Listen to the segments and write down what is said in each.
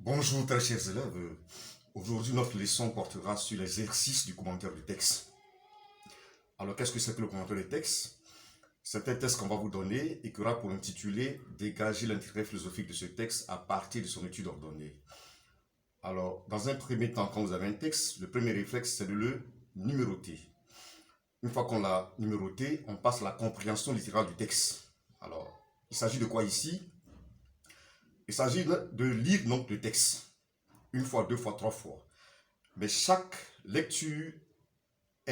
Bonjour très chers élèves, aujourd'hui notre leçon portera sur l'exercice du commentaire du texte. Alors qu'est-ce que c'est que le commentaire du texte? C'est un test qu'on va vous donner et qui aura pour intitulé Dégager l'intérêt philosophique de ce texte à partir de son étude ordonnée. Alors dans un premier temps, quand vous avez un texte, le premier réflexe c'est de le numéroter. Une fois qu'on l'a numéroté, on passe à la compréhension littérale du texte. Alors il s'agit de quoi ici? Il s'agit de lire donc le texte. Une fois, deux fois, trois fois. Mais chaque lecture a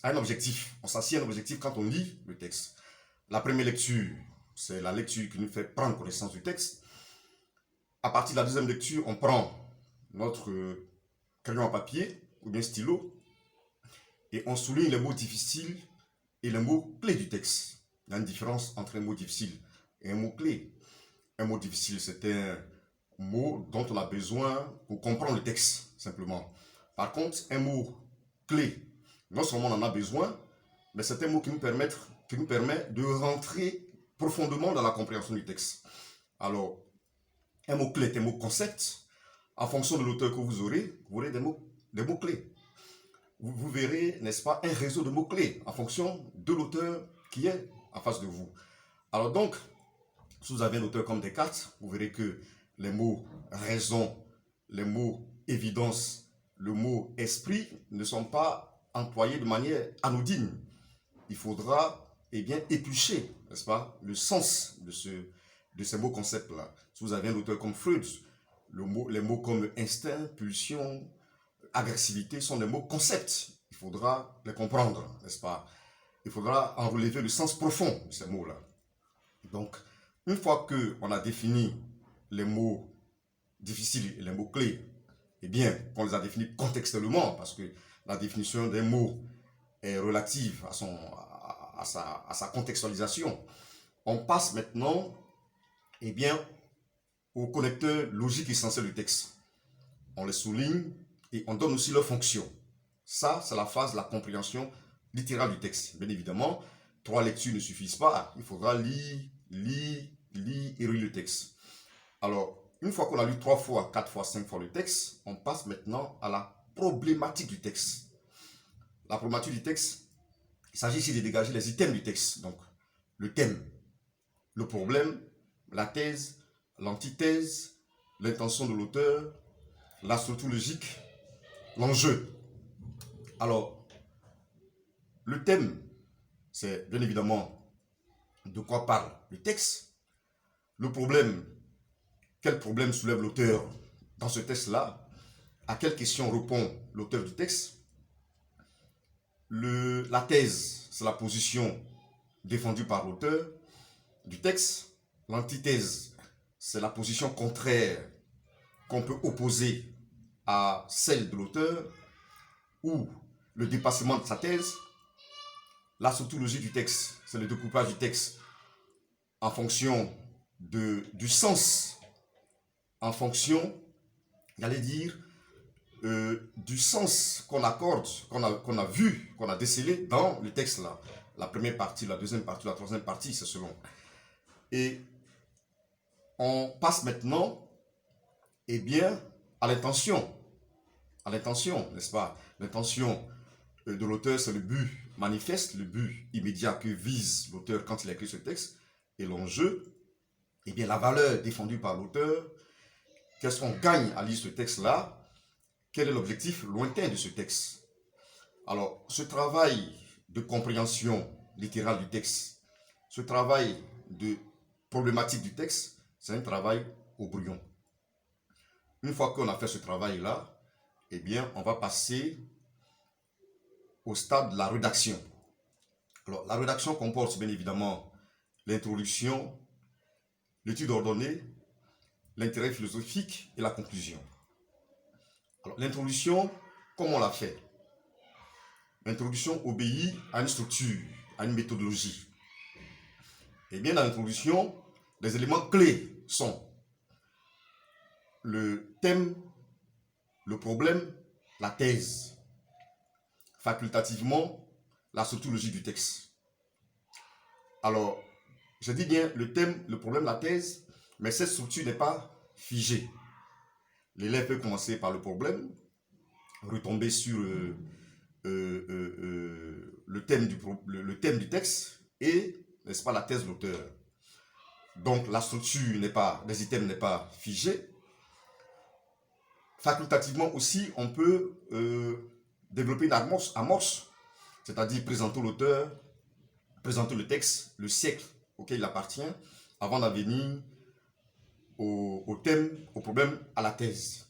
un objectif. On s'assied à un objectif quand on lit le texte. La première lecture, c'est la lecture qui nous fait prendre connaissance du texte. À partir de la deuxième lecture, on prend notre crayon à papier ou bien stylo et on souligne les mots difficiles et les mots clés du texte. Il y a une différence entre un mot difficile et un mot clé. Un mot difficile, c'est un mot dont on a besoin pour comprendre le texte, simplement. Par contre, un mot clé, non seulement on en a besoin, mais c'est un mot qui nous permet de rentrer profondément dans la compréhension du texte. Alors, un mot clé est un mot concept. En fonction de l'auteur que vous aurez des mots clés. Vous verrez, n'est-ce pas, un réseau de mots clés en fonction de l'auteur qui est en face de vous. Alors donc, si vous avez un auteur comme Descartes, vous verrez que les mots raison, les mots évidence, le mot esprit ne sont pas employés de manière anodine. Il faudra éplucher, n'est-ce pas, le sens de ces mots concepts-là. Si vous avez un auteur comme Freud, les mots comme instinct, pulsion, agressivité sont des mots concepts. Il faudra les comprendre, n'est-ce pas? Il faudra en relever le sens profond de ces mots-là. Donc, une fois qu'on a défini les mots difficiles et les mots clés, eh bien, qu'on les a définis contextuellement, parce que la définition des mots est relative à sa contextualisation, on passe maintenant, eh bien, aux connecteurs logiques essentiels du texte. On les souligne et on donne aussi leur fonction. Ça, c'est la phase de la compréhension littérale du texte. Bien évidemment, 3 lectures ne suffisent pas. Il faudra lire et relire le texte. Alors, une fois qu'on a lu 3 fois, 4 fois, 5 fois le texte, on passe maintenant à la problématique du texte. La problématique du texte, il s'agit ici de dégager les items du texte. Donc, le thème, le problème, la thèse, l'antithèse, l'intention de l'auteur, la structure logique, l'enjeu. Alors, le thème, c'est bien évidemment de quoi parle le texte. Le problème, quel problème soulève l'auteur dans ce texte-là? À quelle question répond l'auteur du texte? La thèse, c'est la position défendue par l'auteur du texte. L'antithèse, c'est la position contraire qu'on peut opposer à celle de l'auteur ou le dépassement de sa thèse. La structure logique du texte, c'est le découpage du texte en fonction du sens, en fonction, j'allais dire, du sens qu'on accorde, qu'on a vu, qu'on a décelé dans le texte là. La première partie, la deuxième partie, la troisième partie, c'est selon. Et on passe maintenant, eh bien, à l'intention. À l'intention, n'est-ce pas? L'intention de l'auteur, c'est le but manifeste, le but immédiat que vise l'auteur quand il écrit ce texte. Et l'enjeu, eh bien, la valeur défendue par l'auteur, qu'est-ce qu'on gagne à lire ce texte-là? Quel est l'objectif lointain de ce texte? Alors, ce travail de compréhension littérale du texte, ce travail de problématique du texte, c'est un travail au brouillon. Une fois qu'on a fait ce travail-là, eh bien, on va passer au stade de la rédaction. Alors, la rédaction comporte bien évidemment l'introduction, l'étude ordonnée, l'intérêt philosophique et la conclusion. Alors, l'introduction, comment on l'a fait? L'introduction obéit à une structure, à une méthodologie. Et bien, dans l'introduction, les éléments clés sont le thème, le problème, la thèse. Facultativement, la structure logique du texte. Alors, je dis bien le thème, le problème, la thèse, mais cette structure n'est pas figée. L'élève peut commencer par le problème, retomber sur le thème du texte et, n'est-ce pas, la thèse de l'auteur. Donc, la structure des items n'est pas figée. Facultativement aussi, on peut développer une amorce, c'est-à-dire présenter l'auteur, présenter le texte, le siècle auquel il appartient, avant d'en venir au thème, au problème, à la thèse.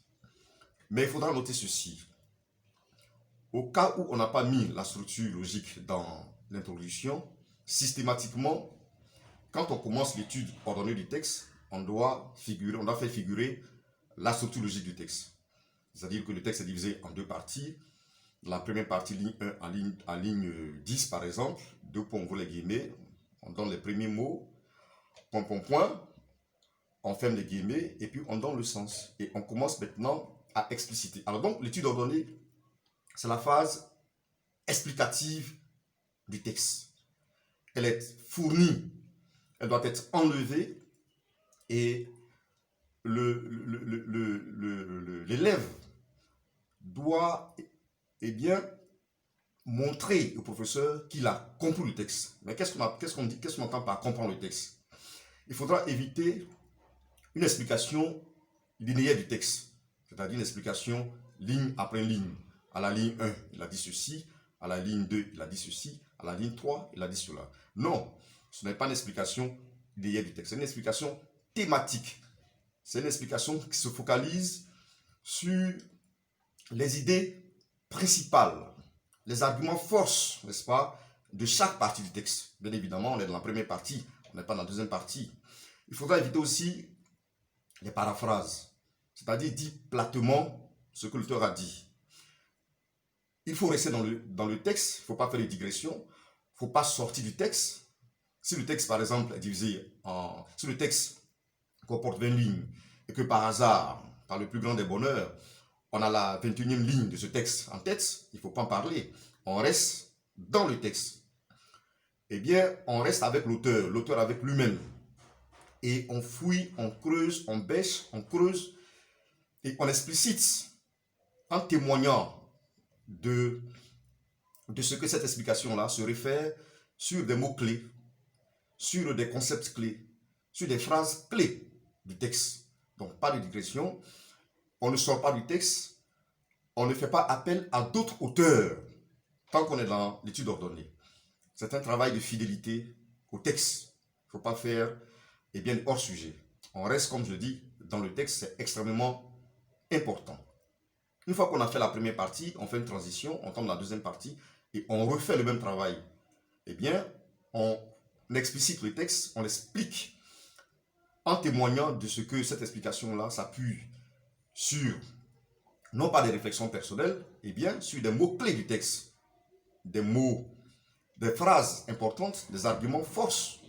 Mais il faudra noter ceci. Au cas où on n'a pas mis la structure logique dans l'introduction, systématiquement, quand on commence l'étude ordonnée du texte, on doit faire figurer la structure logique du texte. C'est-à-dire que le texte est divisé en deux parties. La première partie, ligne 1 à ligne 10 par exemple, deux points, on ouvre les guillemets, on donne les premiers mots, point, point, point, on ferme les guillemets et puis on donne le sens. Et on commence maintenant à expliciter. Alors donc, l'étude ordonnée, c'est la phase explicative du texte. Elle est fournie, elle doit être enlevée et l'élève doit montrer au professeur qu'il a compris le texte. Mais qu'est-ce qu'on entend par comprendre le texte? Il faudra éviter une explication linéaire du texte, c'est-à-dire une explication ligne après ligne. À la ligne 1, il a dit ceci, à la ligne 2, il a dit ceci, à la ligne 3, il a dit cela. Non, ce n'est pas une explication linéaire du texte, c'est une explication thématique. C'est une explication qui se focalise sur les idées principales, les arguments force, n'est-ce pas, de chaque partie du texte. Bien évidemment, on est dans la première partie, on n'est pas dans la deuxième partie. Il faudra éviter aussi les paraphrases, c'est-à-dire dire platement ce que l'auteur a dit. Il faut rester dans le texte, il ne faut pas faire de digression, il ne faut pas sortir du texte. Si le texte, par exemple, est divisé si le texte comporte 20 lignes et que par hasard, par le plus grand des bonheurs, on a la 21e ligne de ce texte en tête, il ne faut pas en parler. On reste dans le texte. Eh bien, on reste avec l'auteur avec lui-même. Et on fouille, on creuse, on bêche, on creuse et on explicite en témoignant de ce que cette explication-là se réfère sur des mots-clés, sur des concepts clés, sur des phrases clés du texte. Donc, pas de digression. On ne sort pas du texte. On ne fait pas appel à d'autres auteurs tant qu'on est dans l'étude ordonnée. C'est un travail de fidélité au texte. Il ne faut pas faire hors sujet. On reste, comme je dis, dans le texte, c'est extrêmement important. Une fois qu'on a fait la première partie, on fait une transition, on tombe dans la deuxième partie et on refait le même travail. On explicite le texte, on l'explique en témoignant de ce que cette explication-là s'appuie sur, non pas des réflexions personnelles, sur des mots-clés du texte, des mots, des phrases importantes, des arguments force.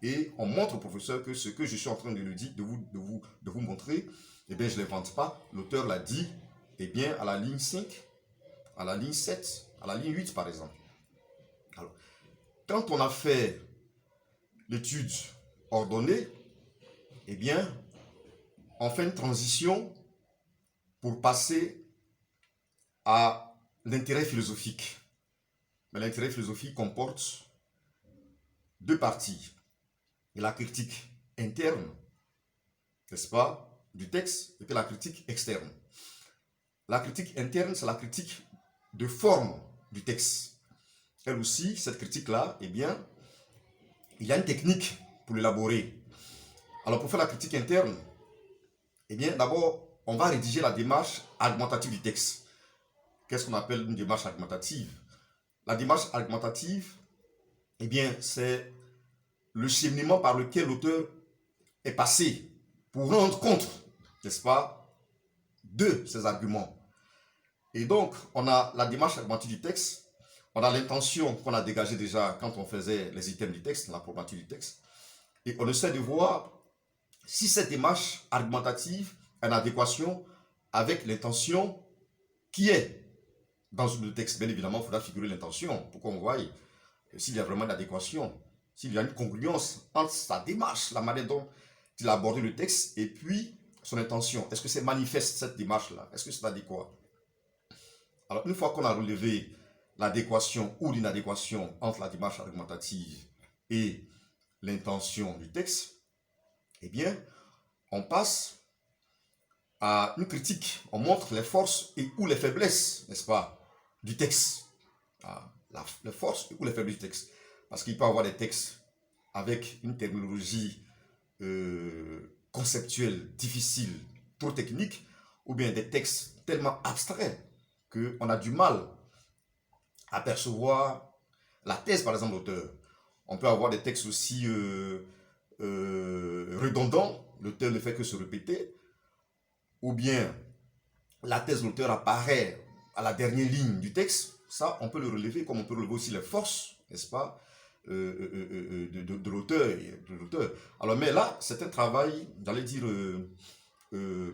Et on montre au professeur que ce que je suis en train de lui dire, de vous montrer, je ne l'invente pas. L'auteur l'a dit, à la ligne 5, à la ligne 7, à la ligne 8 par exemple. Alors, quand on a fait l'étude ordonnée, on fait une transition pour passer à l'intérêt philosophique. Mais l'intérêt philosophique comporte deux parties. Et la critique interne, n'est-ce pas, du texte, et puis la critique externe. La critique interne, c'est la critique de forme du texte. Elle aussi, cette critique-là, il y a une technique pour l'élaborer. Alors, pour faire la critique interne, d'abord, on va rédiger la démarche argumentative du texte. Qu'est-ce qu'on appelle une démarche argumentative? La démarche argumentative, c'est le cheminement par lequel l'auteur est passé pour rendre compte, n'est-ce pas, de ses arguments. Et donc, on a la démarche argumentative du texte, on a l'intention qu'on a dégagée déjà quand on faisait les items du texte, la problématique du texte, et on essaie de voir si cette démarche argumentative est en adéquation avec l'intention qui est dans le texte. Bien évidemment, il faudra figurer l'intention pour qu'on voie s'il y a vraiment une adéquation, s'il y a une congruence entre sa démarche, la manière dont il a abordé le texte, et puis son intention. Est-ce que c'est manifeste cette démarche-là? Est-ce que c'est adéquat? Alors, une fois qu'on a relevé l'adéquation ou l'inadéquation entre la démarche argumentative et l'intention du texte, eh bien, on passe à une critique. On montre les forces et ou les faiblesses, n'est-ce pas, du texte. Les forces et ou les faiblesses du texte. Parce qu'il peut y avoir des textes avec une terminologie conceptuelle difficile, trop technique, ou bien des textes tellement abstraits qu'on a du mal à percevoir la thèse, par exemple, d'auteur. On peut avoir des textes aussi redondants, l'auteur ne fait que se répéter, ou bien la thèse de l'auteur apparaît à la dernière ligne du texte. Ça, on peut le relever, comme on peut relever aussi les forces, n'est-ce pas, de l'auteur. Alors, mais là, c'est un travail, j'allais dire,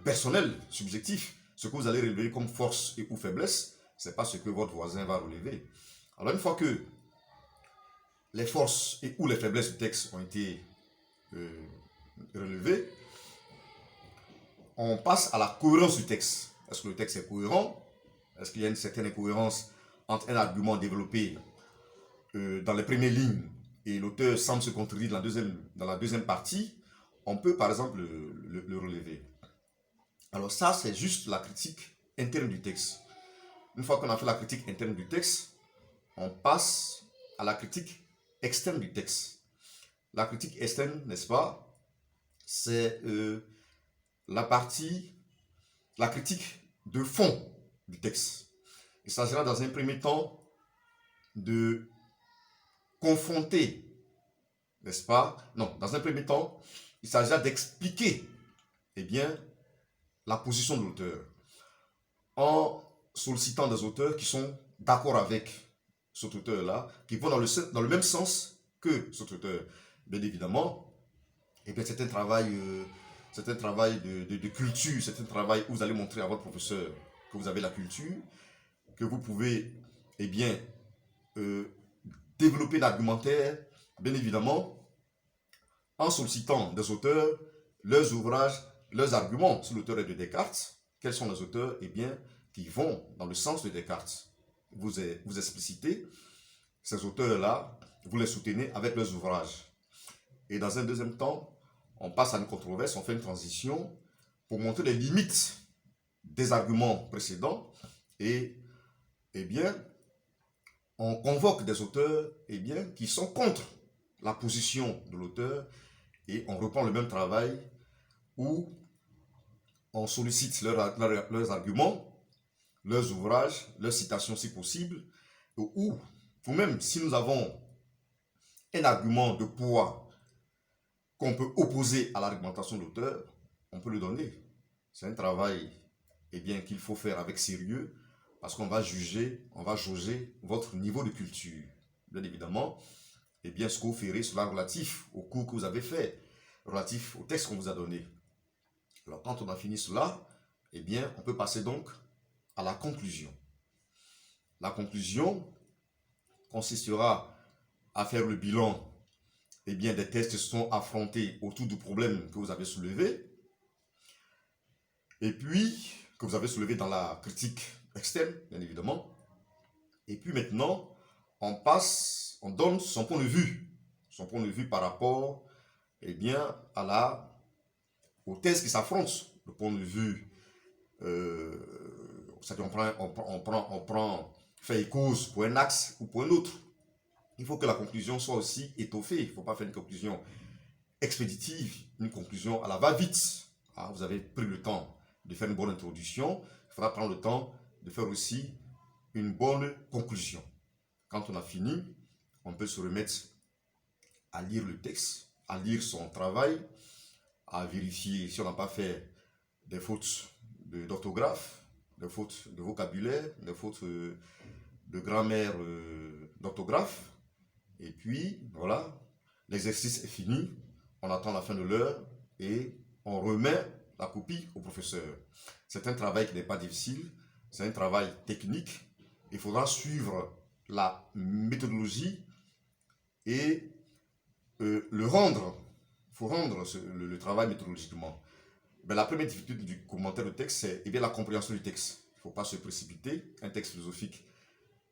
personnel, subjectif. Ce que vous allez relever comme force et ou faiblesse, ce n'est pas ce que votre voisin va relever. Alors, une fois que les forces et ou les faiblesses du texte ont été relevées, on passe à la cohérence du texte. Est-ce que le texte est cohérent? Est-ce qu'il y a une certaine incohérence entre un argument développé dans les premières lignes et l'auteur semble se contredire dans la deuxième partie? On peut par exemple le relever. Alors ça, c'est juste la critique interne du texte. Une fois qu'on a fait la critique interne du texte, on passe à la critique externe du texte. La critique externe, n'est-ce pas, c'est la critique de fond du texte. Il s'agira dans un premier temps de confronter, n'est-ce pas? Non, dans un premier temps, il s'agira d'expliquer, eh bien, la position de l'auteur en sollicitant des auteurs qui sont d'accord avec cet auteur-là, qui vont dans le même sens que cet auteur. Bien évidemment, eh bien, c'est un travail de culture, c'est un travail où vous allez montrer à votre professeur que vous avez la culture, que vous pouvez, eh bien, développer l'argumentaire, bien évidemment, en sollicitant des auteurs, leurs ouvrages, leurs arguments. Si l'auteur est de Descartes, quels sont les auteurs, eh bien, qui vont dans le sens de Descartes? Vous explicitez ces auteurs-là, vous les soutenez avec leurs ouvrages. Et dans un deuxième temps, on passe à une controverse, on fait une transition pour montrer les limites des arguments précédents et, eh bien, on convoque des auteurs, eh bien, qui sont contre la position de l'auteur et on reprend le même travail où on sollicite leurs arguments, leurs ouvrages, leurs citations si possible, ou même si nous avons un argument de poids qu'on peut opposer à l'argumentation de l'auteur, on peut le donner. C'est un travail, eh bien, qu'il faut faire avec sérieux parce qu'on va juger, on va jauger votre niveau de culture. Bien évidemment, eh bien, ce que vous ferez sera relatif au cours que vous avez fait, relatif au texte qu'on vous a donné. Alors, quand on a fini cela, eh bien, on peut passer donc à la conclusion. La conclusion consistera à faire le bilan, eh bien, des tests qui se sont affrontés autour du problème que vous avez soulevé, et puis que vous avez soulevé dans la critique externe, bien évidemment. Et puis maintenant, on donne son point de vue par rapport, eh bien, aux thèses qui s'affrontent. Le point de vue, c'est-à-dire on prend fait et cause pour un axe ou pour un autre. Il faut que la conclusion soit aussi étoffée. Il ne faut pas faire une conclusion expéditive, une conclusion à la va-vite. Ah, vous avez pris le temps de faire une bonne introduction. Il faudra prendre le temps de faire aussi une bonne conclusion. Quand on a fini, on peut se remettre à lire le texte, à lire son travail, à vérifier si on n'a pas fait des fautes d'orthographe, des fautes de vocabulaire, des fautes de grammaire d'orthographe. Et puis, voilà, l'exercice est fini, on attend la fin de l'heure et on remet la copie au professeur. C'est un travail qui n'est pas difficile, c'est un travail technique. Il faudra suivre la méthodologie et le rendre. Il faut rendre le travail méthodologiquement. Ben, la première difficulté du commentaire de texte, c'est eh bien, la compréhension du texte. Il ne faut pas se précipiter. Un texte philosophique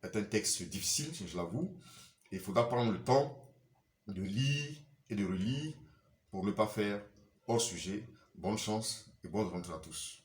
est un texte difficile, je l'avoue. Il faudra prendre le temps de lire et de relire pour ne pas faire hors sujet. Bonne chance et bonne rentrée à tous.